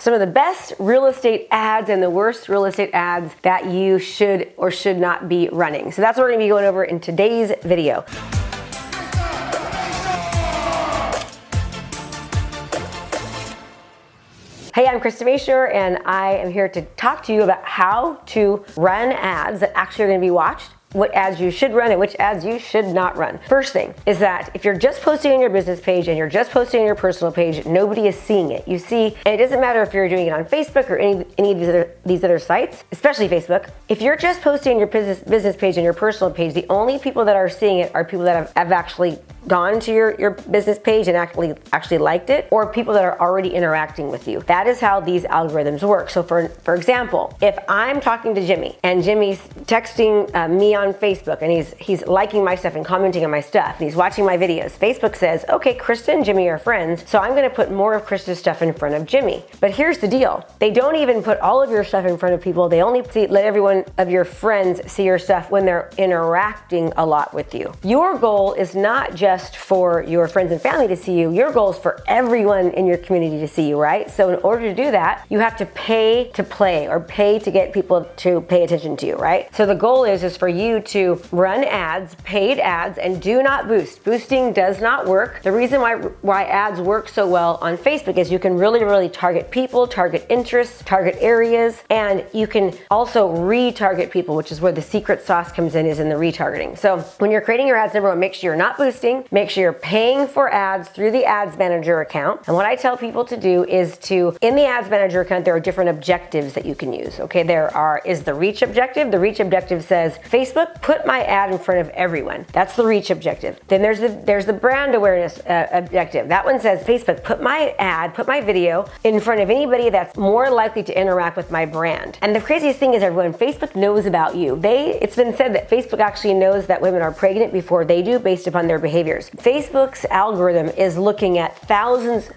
some of the best real estate ads and the worst real estate ads that you should or should not be running. So that's what we're gonna be going over in today's video. Hey, I'm Krista Mashore, and I am here to talk to you about how to run ads that actually are going to be watched, what ads you should run and which ads you should not run. First thing is that if you're just posting on your business page and you're just posting on your personal page, nobody is seeing it. You see, and it doesn't matter if you're doing it on Facebook or any of these other sites, especially Facebook. If you're just posting on your business page and your personal page, the only people that are seeing it are people that have actually gone to your business page and actually liked it, or people that are already interacting with you. That is how these algorithms work. So for example, if I'm talking to Jimmy and Jimmy's texting me on Facebook and he's liking my stuff and commenting on my stuff and he's watching my videos, Facebook says, okay, Krista and Jimmy are friends, so I'm gonna put more of Krista's stuff in front of Jimmy. But here's the deal. They don't even put all of your stuff in front of people. They only let everyone of your friends see your stuff when they're interacting a lot with you. Your goal is not just for your friends and family to see you. Your goal is for everyone in your community to see you, right? So in order to do that, you have to pay to play or pay to get people to pay attention to you, right? So the goal is for you to run ads, paid ads, and do not boost. Boosting does not work. The reason why ads work so well on Facebook is you can really target people, target interests, target areas, and you can also retarget people, which is where the secret sauce comes in, is in the retargeting. So when you're creating your ads, number one, make sure you're not boosting. Make sure you're paying for ads through the Ads Manager account. And what I tell people to do is in the Ads Manager account, there are different objectives that you can use. Okay, is the reach objective. The reach objective says, Facebook, put my ad in front of everyone. That's the reach objective. Then there's the brand awareness objective. That one says, Facebook, put my ad, put my video in front of anybody that's more likely to interact with my brand. And the craziest thing is, everyone, Facebook knows about you. It's been said that Facebook actually knows that women are pregnant before they do, based upon their behaviors. Facebook's algorithm is looking at thousands,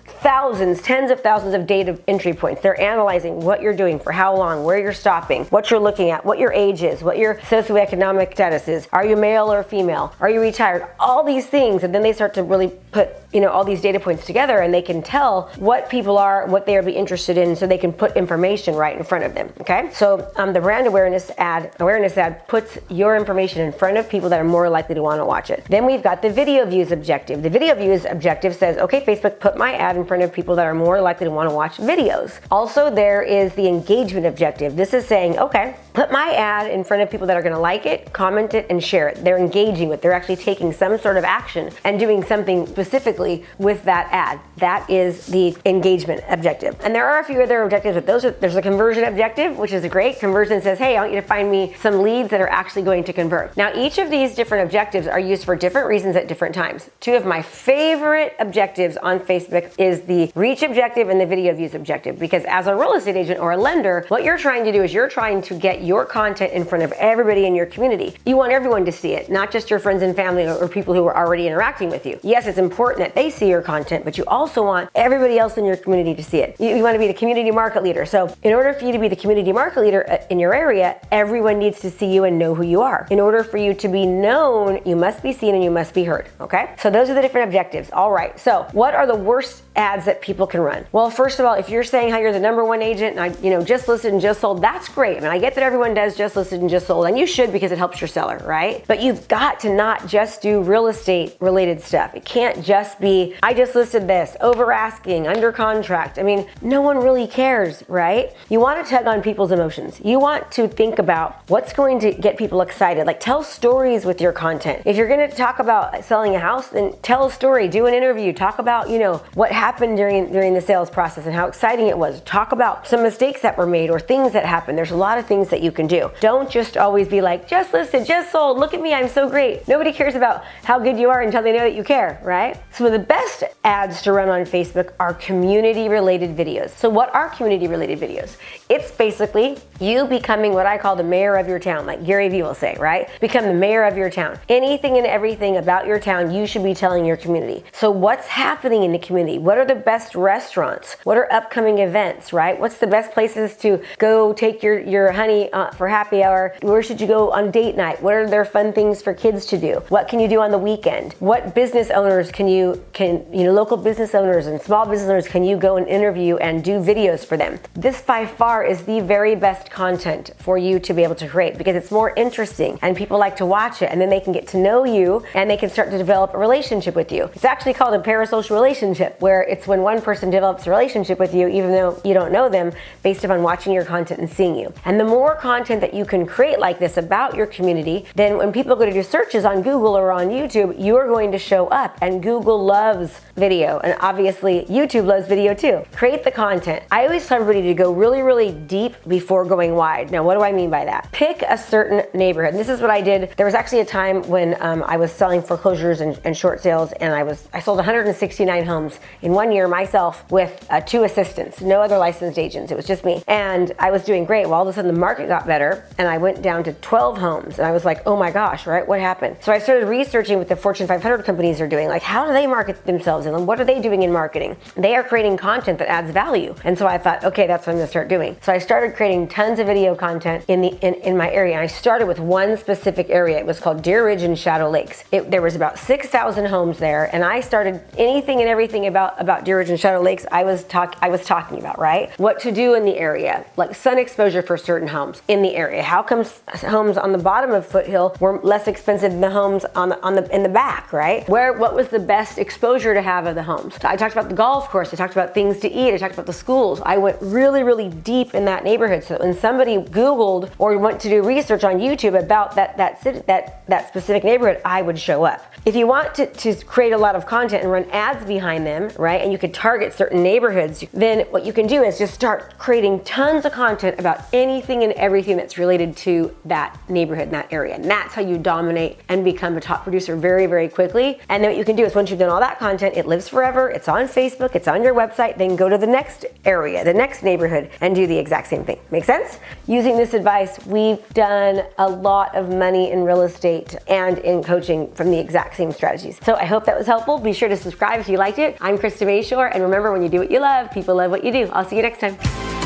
tens of thousands of data entry points. They're analyzing what you're doing, for how long, where you're stopping, what you're looking at, what your age is, what your socioeconomic status is. Are you male or female? Are you retired? All these things. And then they start to really put all these data points together, and they can tell what people are, what they are be interested in, so they can put information right in front of them. Okay, so the brand awareness ad puts your information in front of people that are more likely to want to watch it. Then we've got the video views objective. The video views objective says, okay, Facebook, put my ad in front of people that are more likely to want to watch videos. Also, there is the engagement objective. This is saying, okay, put my ad in front of people that are going to like it, comment it, and share it. They're engaging with, they're actually taking some sort of action and doing something specifically with that ad. That is the engagement objective. And there are a few other objectives, but there's a conversion objective, which is great. Conversion says, hey, I want you to find me some leads that are actually going to convert. Now, each of these different objectives are used for different reasons at different times. Two of my favorite objectives on Facebook is the reach objective and the video views objective, because as a real estate agent or a lender, what you're trying to do is you're trying to get your content in front of everybody in your community. You want everyone to see it, not just your friends and family or people who are already interacting with you. Yes, it's important that they see your content, but you also want everybody else in your community to see it. You want to be the community market leader. So in order for you to be the community market leader in your area, everyone needs to see you and know who you are. In order for you to be known, you must be seen and you must be heard. Okay, so those are the different objectives. All right, so what are the worst ads that people can run? Well, first of all, if you're saying how you're the number one agent and I just listed and just sold, that's great. I mean, I get that everyone does just listed and just sold, and you should, because it helps your seller, right? But you've got to not just do real estate related stuff. It can't just be, I just listed this, over asking, under contract. I mean, no one really cares, right? You want to tug on people's emotions. You want to think about what's going to get people excited. Like, tell stories with your content. If you're going to talk about selling a house, then tell a story, do an interview, talk about, what happened during the sales process and how exciting it was. Talk about some mistakes that were made or things that happened. There's a lot of things that you can do. Don't just always be like, just listed, just sold, look at me, I'm so great. Nobody cares about how good you are until they know that you care, right? Some of the best ads to run on Facebook are community related videos. So what are community related videos? It's basically you becoming what I call the mayor of your town, like Gary Vee will say, right? Become the mayor of your town. Anything and everything about your town, you should be telling your community. So what's happening in the community? What are the best restaurants? What are upcoming events, right? What's the best places to go take your honey for happy hour? Where should you go on date night? What are there fun things for kids to do? What can you do on the weekend? What business owners local business owners and small business owners can you go and interview and do videos for them? This by far is the very best content for you to be able to create, because it's more interesting and people like to watch it, and then they can get to know you and they can start to develop a relationship with you. It's actually called a parasocial relationship, where it's when one person develops a relationship with you even though you don't know them, based upon watching your content and seeing you. And the more content that you can create like this about your community, then when people go to do searches on Google or on YouTube, you're going to show up. And Google loves video, and obviously YouTube loves video too. Create the content. I always tell everybody to go really, really deep before going wide. Now, what do I mean by that? Pick a certain neighborhood. And this is what I did. There was actually a time when I was selling foreclosures and short sales, and I sold 169 homes in 1 year myself with 2 assistants, no other licensed agents. It was just me. And I was doing great. Well, all of a sudden the market got better and I went down to 12 homes, and I was like, oh my gosh, right? What happened? So I started researching what the Fortune 500 companies are doing. Like, how do they market themselves, and what are they doing in marketing? They are creating content that adds value. And so I thought, okay, that's what I'm gonna start doing. So I started creating tons of video content in my area. And I started with one specific area. It was called Deer Ridge and Shadow Lakes. There was about 6,000 homes there, and I started anything and everything about Deer Ridge and Shadow Lakes I was talking about, right? What to do in the area, like sun exposure for certain homes in the area. How come homes on the bottom of Foothill were less expensive than the homes in the back, right? What was the best exposure to have of the homes? So I talked about the golf course. I talked about things to eat. I talked about the schools. I went really, really deep in that neighborhood, so that when somebody Googled or went to do research on YouTube about that specific neighborhood, I would show up. If you want to create a lot of content and run ads behind them, right, and you could target certain neighborhoods, then what you can do is just start creating tons of content about anything and everything that's related to that neighborhood and that area. And that's how you dominate and become a top producer very, very quickly. And then what you can do is, once you've done all that content, it lives forever. It's on Facebook, it's on your website, then go to the next area, the next neighborhood, and do the exact same thing. Make sense? Using this advice, we've done a lot of money in real estate and in coaching from the exact same strategies. So I hope that was helpful. Be sure to subscribe if you liked it. I'm Krista Mashore, and remember, when you do what you love, people love what you do. I'll see you next time.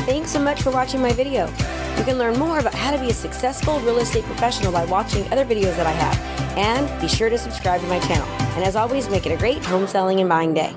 Thanks so much for watching my video. You can learn more about how to be a successful real estate professional by watching other videos that I have. And be sure to subscribe to my channel. And as always, make it a great home selling and buying day.